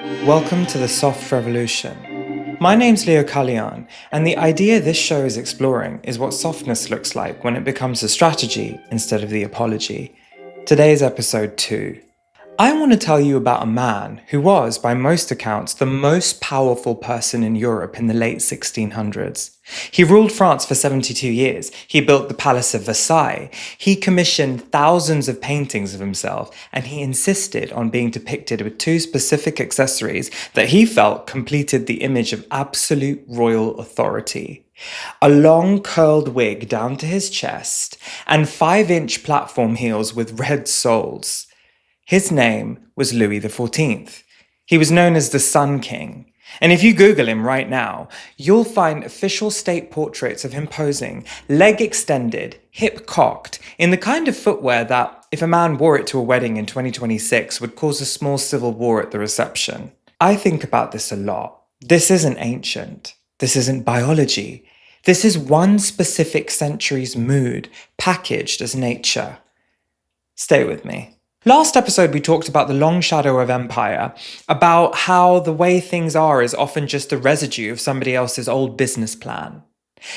Welcome to the Soft Revolution. My name's Leo Kalyan, and the idea this show is exploring is what softness looks like when it becomes a strategy instead of the apology. Today's episode 2. I want to tell you about a man who was, by most accounts, the most powerful person in Europe in the late 1600s. He ruled France for 72 years. He built the Palace of Versailles. He commissioned thousands of paintings of himself, and he insisted on being depicted with 2 specific accessories that he felt completed the image of absolute royal authority. A long curled wig down to his chest, and 5-inch platform heels with red soles. His name was Louis XIV. He was known as the Sun King. And if you Google him right now, you'll find official state portraits of him posing, leg extended, hip cocked, in the kind of footwear that, if a man wore it to a wedding in 2026, would cause a small civil war at the reception. I think about this a lot. This isn't ancient. This isn't biology. This is one specific century's mood, packaged as nature. Stay with me. Last episode, we talked about the long shadow of empire, about how the way things are is often just a residue of somebody else's old business plan.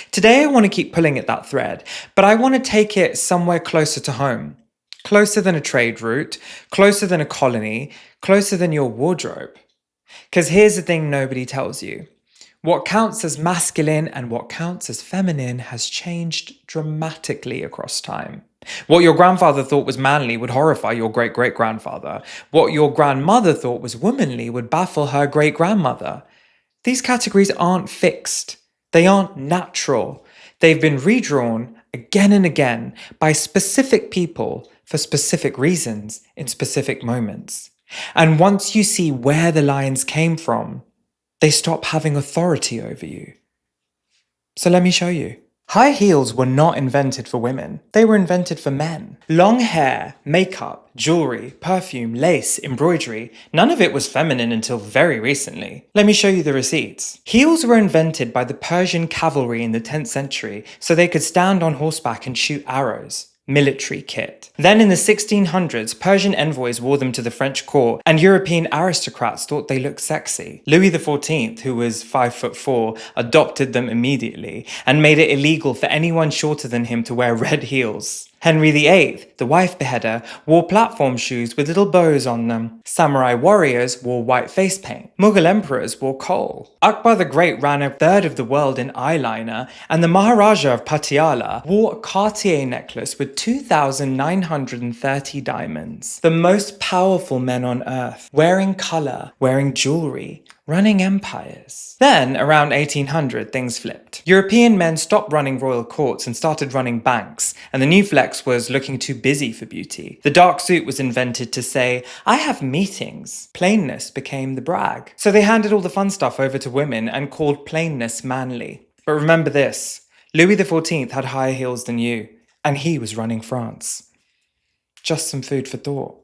Today, I want to keep pulling at that thread, but I want to take it somewhere closer to home. Closer than a trade route, closer than a colony, closer than your wardrobe. Because here's the thing nobody tells you. What counts as masculine and what counts as feminine has changed dramatically across time. What your grandfather thought was manly would horrify your great-great-grandfather. What your grandmother thought was womanly would baffle her great-grandmother. These categories aren't fixed. They aren't natural. They've been redrawn again and again by specific people for specific reasons in specific moments. And once you see where the lines came from, they stop having authority over you. So let me show you. High heels were not invented for women. They were invented for men. Long hair, makeup, jewellery, perfume, lace, embroidery, none of it was feminine until very recently. Let me show you the receipts. Heels were invented by the Persian cavalry in the 10th century so they could stand on horseback and shoot arrows. Military kit. Then in the 1600s, Persian envoys wore them to the French court, and European aristocrats thought they looked sexy. Louis XIV, who was 5'4", adopted them immediately and made it illegal for anyone shorter than him to wear red heels. Henry VIII, the wife beheader, wore platform shoes with little bows on them. Samurai warriors wore white face paint. Mughal emperors wore kohl. Akbar the Great ran 1/3 of the world in eyeliner, and the Maharaja of Patiala wore a Cartier necklace with 2,930 diamonds. The most powerful men on earth, wearing colour, wearing jewellery, running empires. Then, around 1800, things flipped. European men stopped running royal courts and started running banks, and the new flex was looking too busy for beauty. The dark suit was invented to say, I have meetings. Plainness became the brag. So they handed all the fun stuff over to women and called plainness manly. But remember this, Louis XIV had higher heels than you, and he was running France. Just some food for thought.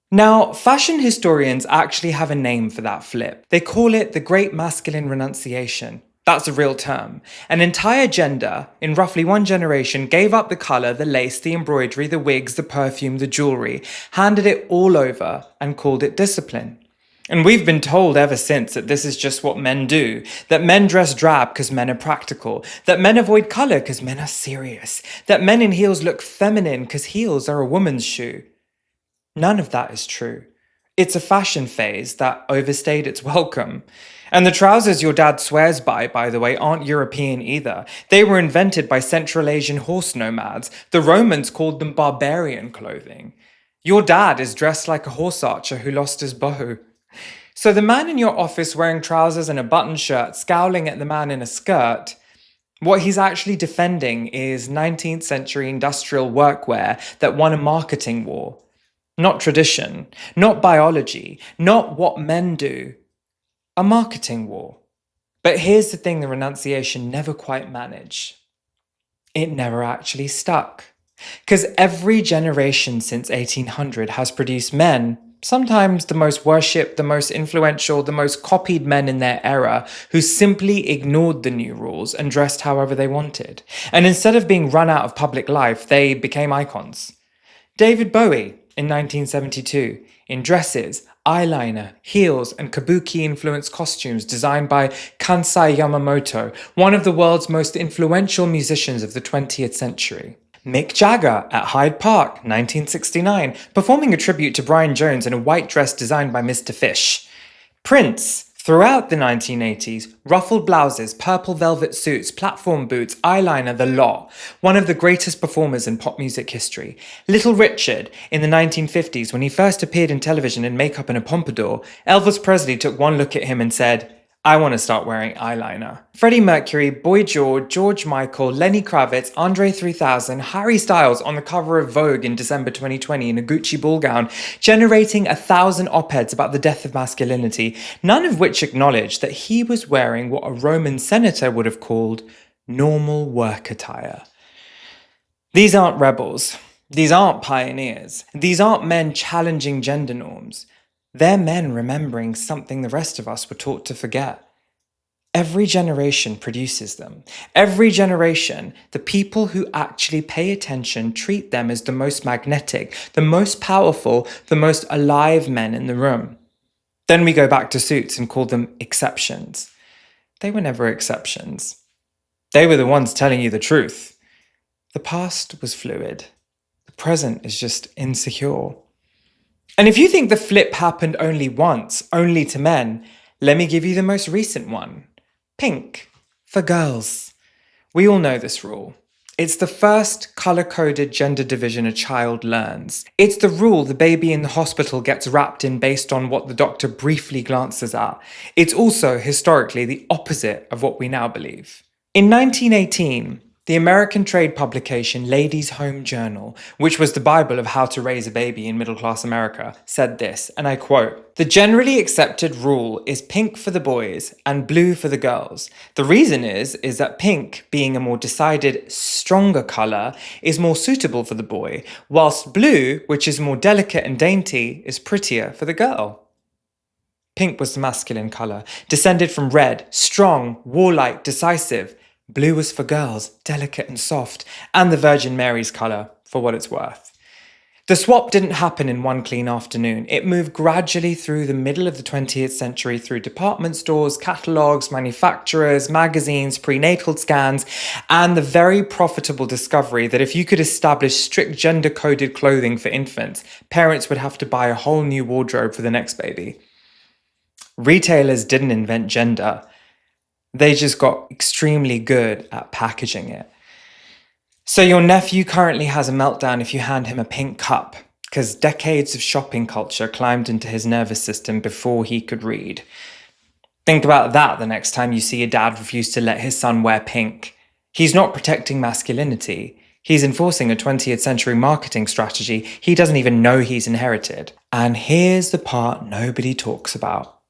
Now, fashion historians actually have a name for that flip. They call it the Great Masculine Renunciation. That's a real term. An entire gender, in roughly one generation, gave up the colour, the lace, the embroidery, the wigs, the perfume, the jewellery, handed it all over, and called it discipline. And we've been told ever since that this is just what men do, that men dress drab because men are practical, that men avoid colour because men are serious, that men in heels look feminine because heels are a woman's shoe. None of that is true. It's a fashion phase that overstayed its welcome. And the trousers your dad swears by the way, aren't European either. They were invented by Central Asian horse nomads. The Romans called them barbarian clothing. Your dad is dressed like a horse archer who lost his bow. So the man in your office wearing trousers and a button shirt, scowling at the man in a skirt, what he's actually defending is 19th century industrial workwear that won a marketing war. Not tradition, not biology, not what men do. A marketing war. But here's the thing the renunciation never quite managed. It never actually stuck. Because every generation since 1800 has produced men, sometimes the most worshipped, the most influential, the most copied men in their era, who simply ignored the new rules and dressed however they wanted. And instead of being run out of public life, they became icons. David Bowie, in 1972, in dresses, eyeliner, heels, and kabuki-influenced costumes designed by Kansai Yamamoto, one of the world's most influential musicians of the 20th century. Mick Jagger at Hyde Park, 1969, performing a tribute to Brian Jones in a white dress designed by Mr. Fish. Prince, throughout the 1980s, ruffled blouses, purple velvet suits, platform boots, eyeliner, the lot. One of the greatest performers in pop music history. Little Richard, in the 1950s, when he first appeared in television in makeup and a pompadour, Elvis Presley took one look at him and said, "I want to start wearing eyeliner." Freddie Mercury, Boy George, George Michael, Lenny Kravitz, Andre 3000, Harry Styles on the cover of Vogue in December 2020 in a Gucci ball gown, generating 1,000 op-eds about the death of masculinity, none of which acknowledged that he was wearing what a Roman senator would have called normal work attire. These aren't rebels. These aren't pioneers. These aren't men challenging gender norms. They're men remembering something the rest of us were taught to forget. Every generation produces them. Every generation, the people who actually pay attention treat them as the most magnetic, the most powerful, the most alive men in the room. Then we go back to Suits and call them exceptions. They were never exceptions. They were the ones telling you the truth. The past was fluid. The present is just insecure. And if you think the flip happened only once, only to men, let me give you the most recent one. Pink, for girls. We all know this rule. It's the first colour-coded gender division a child learns. It's the rule the baby in the hospital gets wrapped in based on what the doctor briefly glances at. It's also, historically, the opposite of what we now believe. In 1918, the American trade publication Ladies' Home Journal, which was the Bible of how to raise a baby in middle-class America, said this, and I quote, "The generally accepted rule is pink for the boys and blue for the girls. The reason is that pink, being a more decided, stronger colour, is more suitable for the boy, whilst blue, which is more delicate and dainty, is prettier for the girl." Pink was the masculine colour, descended from red, strong, warlike, decisive. Blue was for girls, delicate and soft, and the Virgin Mary's colour, for what it's worth. The swap didn't happen in one clean afternoon. It moved gradually through the middle of the 20th century through department stores, catalogues, manufacturers, magazines, prenatal scans, and the very profitable discovery that if you could establish strict gender-coded clothing for infants, parents would have to buy a whole new wardrobe for the next baby. Retailers didn't invent gender. They just got extremely good at packaging it. So your nephew currently has a meltdown if you hand him a pink cup, because decades of shopping culture climbed into his nervous system before he could read. Think about that the next time you see a dad refuse to let his son wear pink. He's not protecting masculinity. He's enforcing a 20th century marketing strategy he doesn't even know he's inherited. And here's the part nobody talks about.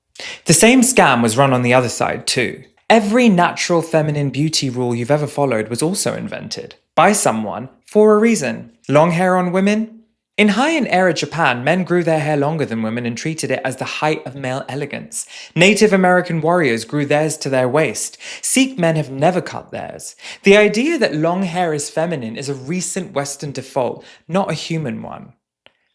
The same scam was run on the other side too. Every natural feminine beauty rule you've ever followed was also invented by someone for a reason. Long hair on women? In high-end era Japan, men grew their hair longer than women and treated it as the height of male elegance. Native American warriors grew theirs to their waist. Sikh men have never cut theirs. The idea that long hair is feminine is a recent Western default, not a human one.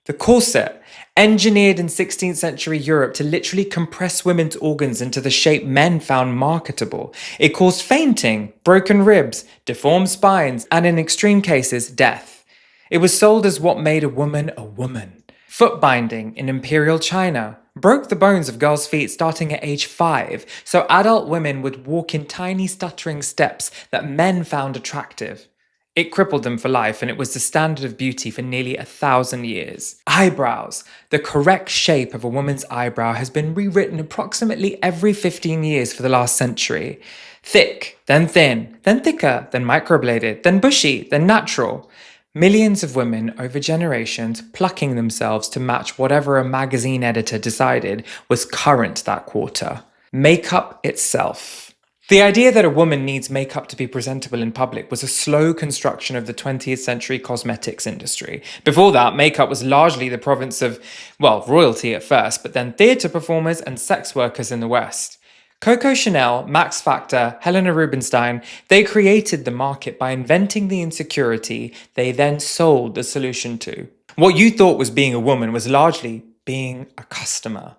The corset, engineered in 16th century Europe to literally compress women's organs into the shape men found marketable. It caused fainting, broken ribs, deformed spines, and in extreme cases, death. It was sold as what made a woman a woman. Foot binding in Imperial China broke the bones of girls' feet starting at age 5, so adult women would walk in tiny stuttering steps that men found attractive. It crippled them for life, and it was the standard of beauty for nearly 1,000 years. Eyebrows. The correct shape of a woman's eyebrow has been rewritten approximately every 15 years for the last century. Thick, then thin, then thicker, then microbladed, then bushy, then natural. Millions of women over generations plucking themselves to match whatever a magazine editor decided was current that quarter. Makeup itself. The idea that a woman needs makeup to be presentable in public was a slow construction of the 20th century cosmetics industry. Before that, makeup was largely the province of, royalty at first, but then theatre performers and sex workers in the West. Coco Chanel, Max Factor, Helena Rubinstein, they created the market by inventing the insecurity they then sold the solution to. What you thought was being a woman was largely being a customer.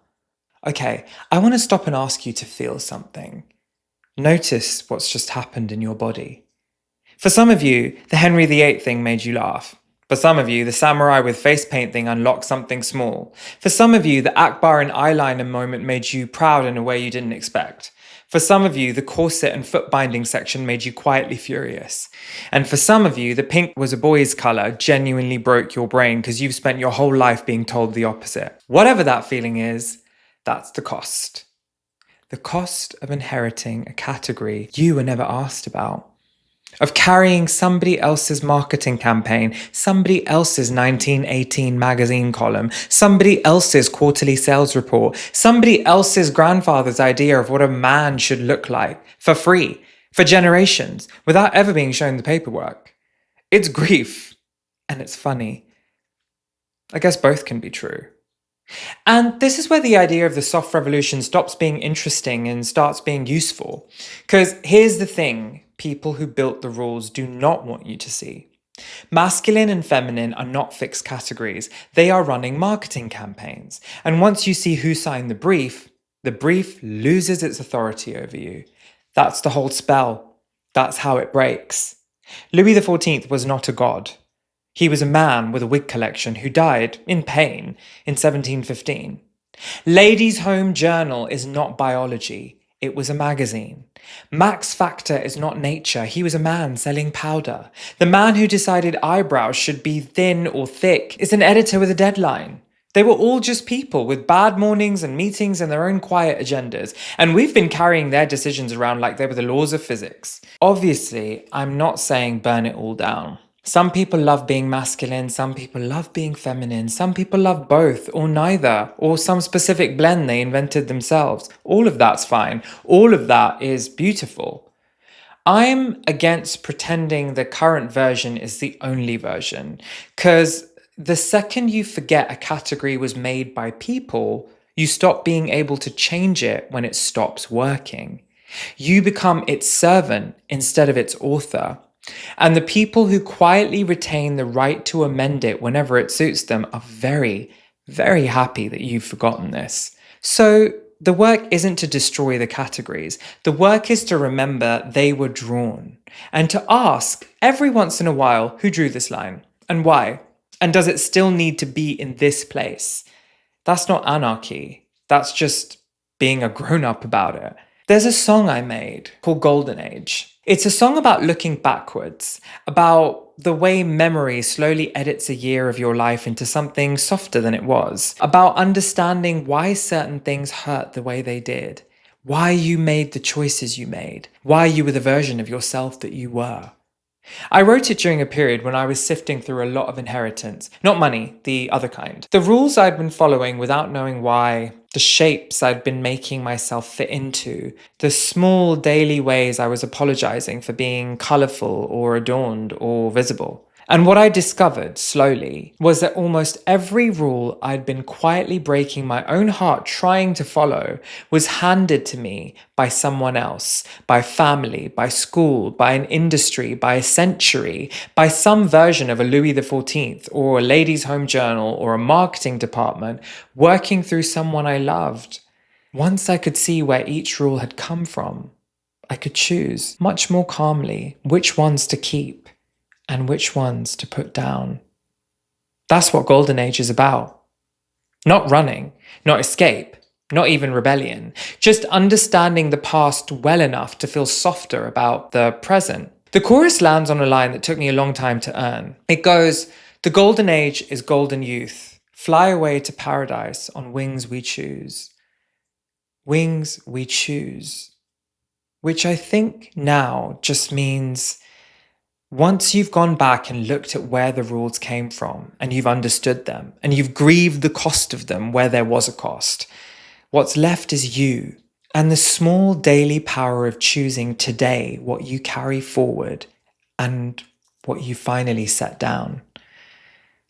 Okay, I want to stop and ask you to feel something. Notice what's just happened in your body. For some of you, the Henry VIII thing made you laugh. For some of you, the samurai with face paint thing unlocked something small. For some of you, the Akbar and eyeliner moment made you proud in a way you didn't expect. For some of you, the corset and foot binding section made you quietly furious. And for some of you, the pink was a boy's colour genuinely broke your brain because you've spent your whole life being told the opposite. Whatever that feeling is, that's the cost. The cost of inheriting a category you were never asked about. Of carrying somebody else's marketing campaign, somebody else's 1918 magazine column, somebody else's quarterly sales report, somebody else's grandfather's idea of what a man should look like, for free, for generations, without ever being shown the paperwork. It's grief, and it's funny. I guess both can be true. And this is where the idea of the soft revolution stops being interesting and starts being useful. Because here's the thing people who built the rules do not want you to see. Masculine and feminine are not fixed categories. They are running marketing campaigns. And once you see who signed the brief loses its authority over you. That's the whole spell. That's how it breaks. Louis XIV was not a god. He was a man with a wig collection who died, in pain, in 1715. Ladies' Home Journal is not biology. It was a magazine. Max Factor is not nature. He was a man selling powder. The man who decided eyebrows should be thin or thick is an editor with a deadline. They were all just people with bad mornings and meetings and their own quiet agendas, and we've been carrying their decisions around like they were the laws of physics. Obviously, I'm not saying burn it all down. Some people love being masculine, some people love being feminine, some people love both or neither, or some specific blend they invented themselves. All of that's fine. All of that is beautiful. I'm against pretending the current version is the only version, because the second you forget a category was made by people, you stop being able to change it when it stops working. You become its servant instead of its author. And the people who quietly retain the right to amend it whenever it suits them are very, very happy that you've forgotten this. So the work isn't to destroy the categories. The work is to remember they were drawn and to ask every once in a while who drew this line and why. And does it still need to be in this place? That's not anarchy. That's just being a grown-up about it. There's a song I made called Golden Age. It's a song about looking backwards, about the way memory slowly edits a year of your life into something softer than it was, about understanding why certain things hurt the way they did, why you made the choices you made, why you were the version of yourself that you were. I wrote it during a period when I was sifting through a lot of inheritance, not money, the other kind. The rules I'd been following without knowing why, the shapes I'd been making myself fit into, the small daily ways I was apologizing for being colourful or adorned or visible. And what I discovered slowly was that almost every rule I'd been quietly breaking my own heart trying to follow was handed to me by someone else, by family, by school, by an industry, by a century, by some version of a Louis XIV or a Ladies' Home Journal or a marketing department working through someone I loved. Once I could see where each rule had come from, I could choose much more calmly which ones to keep and which ones to put down. That's what Golden Age is about. Not running, not escape, not even rebellion, just understanding the past well enough to feel softer about the present. The chorus lands on a line that took me a long time to earn. It goes, "The golden age is golden youth. Fly away to paradise on wings we choose." Wings we choose. Which I think now just means once you've gone back and looked at where the rules came from and you've understood them and you've grieved the cost of them where there was a cost, what's left is you and the small daily power of choosing today what you carry forward and what you finally set down.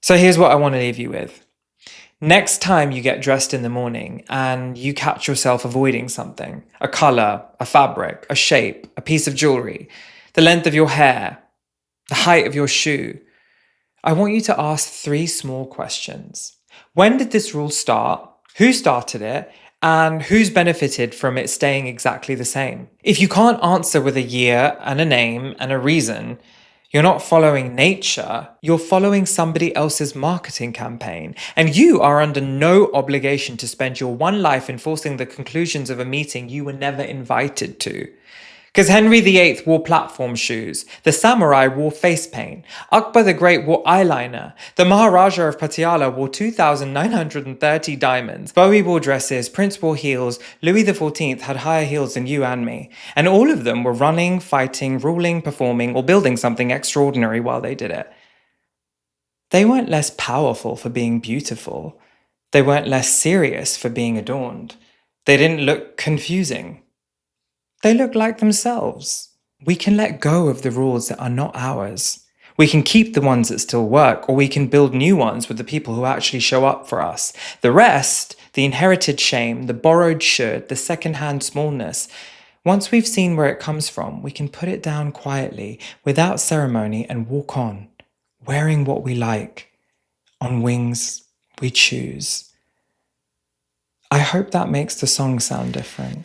So here's what I want to leave you with. Next time you get dressed in the morning and you catch yourself avoiding something, a color, a fabric, a shape, a piece of jewelry, the length of your hair, the height of your shoe, I want you to ask 3 small questions. When did this rule start? Who started it? And who's benefited from it staying exactly the same? If you can't answer with a year and a name and a reason, you're not following nature, you're following somebody else's marketing campaign. And you are under no obligation to spend your one life enforcing the conclusions of a meeting you were never invited to. Because Henry VIII wore platform shoes, the samurai wore face paint, Akbar the Great wore eyeliner, the Maharaja of Patiala wore 2,930 diamonds, Bowie wore dresses, Prince wore heels, Louis XIV had higher heels than you and me, and all of them were running, fighting, ruling, performing, or building something extraordinary while they did it. They weren't less powerful for being beautiful. They weren't less serious for being adorned. They didn't look confusing. They look like themselves. We can let go of the rules that are not ours. We can keep the ones that still work, or we can build new ones with the people who actually show up for us. The rest, the inherited shame, the borrowed should, the second-hand smallness, once we've seen where it comes from, we can put it down quietly, without ceremony, and walk on, wearing what we like, on wings we choose. I hope that makes the song sound different.